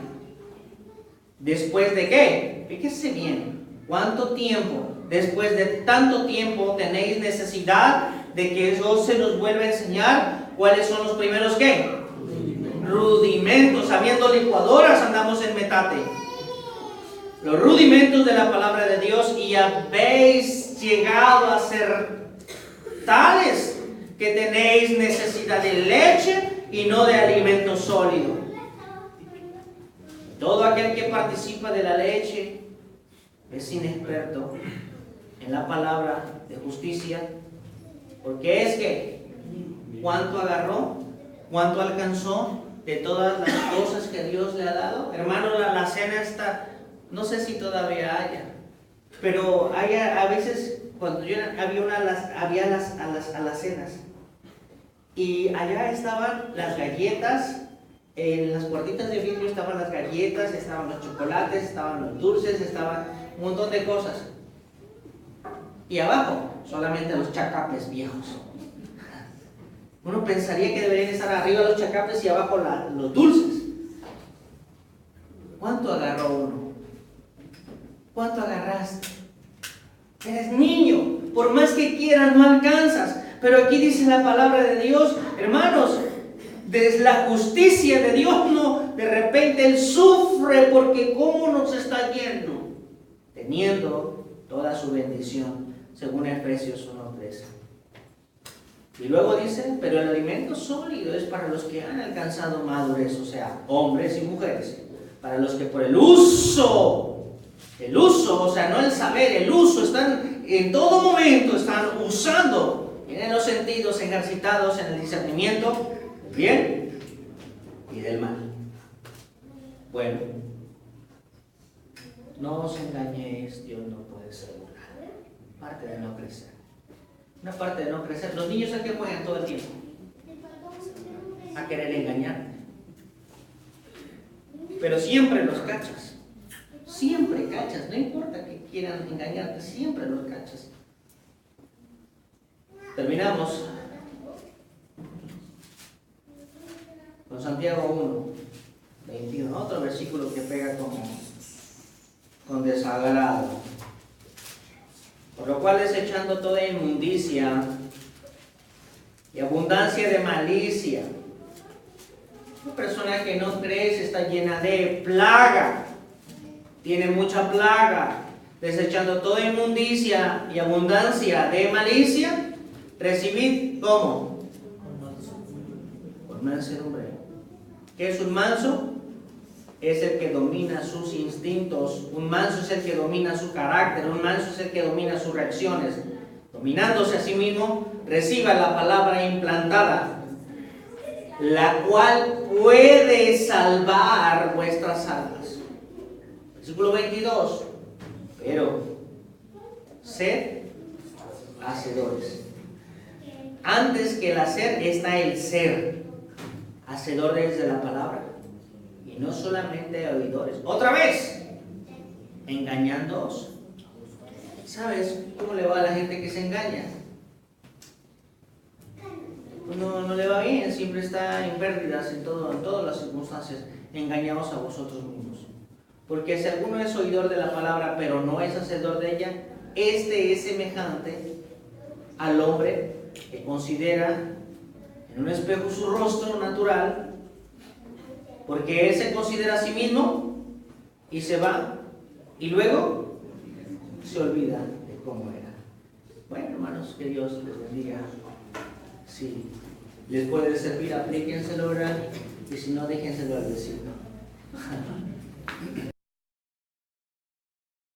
¿Después de qué? Fíjese bien, ¿cuánto tiempo? Después de tanto tiempo tenéis necesidad de que Dios se nos vuelva a enseñar cuáles son los primeros ¿qué? Rudimentos. Habiendo licuadoras andamos en metate. Los rudimentos de la palabra de Dios, y habéis llegado a ser tales que tenéis necesidad de leche y no de alimento sólido. Todo aquel que participa de la leche es inexperto en la palabra de justicia, porque es que ¿cuánto agarró? ¿Cuánto alcanzó de todas las cosas que Dios le ha dado? Hermano, la cena está, no sé si todavía haya, pero a veces cuando yo había las cenas, y allá estaban las galletas, en las puertitas de vidrio estaban las galletas, estaban los chocolates, estaban los dulces, estaban un montón de cosas. Y abajo, solamente los chacapes viejos. Uno pensaría que deberían estar arriba los chacapes y abajo los dulces. ¿Cuánto agarró uno? ¿Cuánto agarraste? Eres niño, por más que quieras no alcanzas. Pero aquí dice la palabra de Dios, hermanos, desde la justicia de Dios no, de repente Él sufre porque ¿cómo nos está yendo? Teniendo toda su bendición, según Efesios 1:13. Y luego dice, pero el alimento sólido es para los que han alcanzado madurez, o sea, hombres y mujeres, para los que por el uso, o sea, no el saber, el uso, están en todo momento, están usando, tienen los sentidos ejercitados en el discernimiento del bien y del mal. Bueno, no os engañéis, Dios no puede ser burlado. Parte de no crecer. Una parte de no crecer. Los niños a qué juegan todo el tiempo, a querer engañar. Pero siempre los cachas. Siempre cachas. No importa que quieran engañarte, siempre los cachas. Terminamos con Santiago 1:21. Otro versículo que pega como con desagrado. Por lo cual, desechando toda inmundicia y abundancia de malicia. Una persona que no crece está llena de plaga, tiene mucha plaga. Desechando toda inmundicia y abundancia de malicia, recibid ¿cómo? Con mansedumbre. ¿Qué es un manso? Es el que domina sus instintos. Un manso es el que domina su carácter. Un manso es el que domina sus reacciones. Dominándose a sí mismo, reciba la palabra implantada, la cual puede salvar vuestras almas. Versículo 22. Pero sed hacedores. Antes que el hacer está el ser. Hacedores de la palabra. Y no solamente oidores. Otra vez, engañándoos. ¿Sabes cómo le va a la gente que se engaña? No le va bien, siempre está en pérdidas en todas las circunstancias. Engañaos a vosotros mismos. Porque si alguno es oidor de la palabra, pero no es hacedor de ella, este es semejante al hombre que considera en un espejo su rostro natural, porque él se considera a sí mismo y se va, y luego se olvida de cómo era. Bueno, hermanos, que Dios les bendiga. Si les puede servir, aplíquenselo, ¿verdad? Y si no, déjenselo al vecino.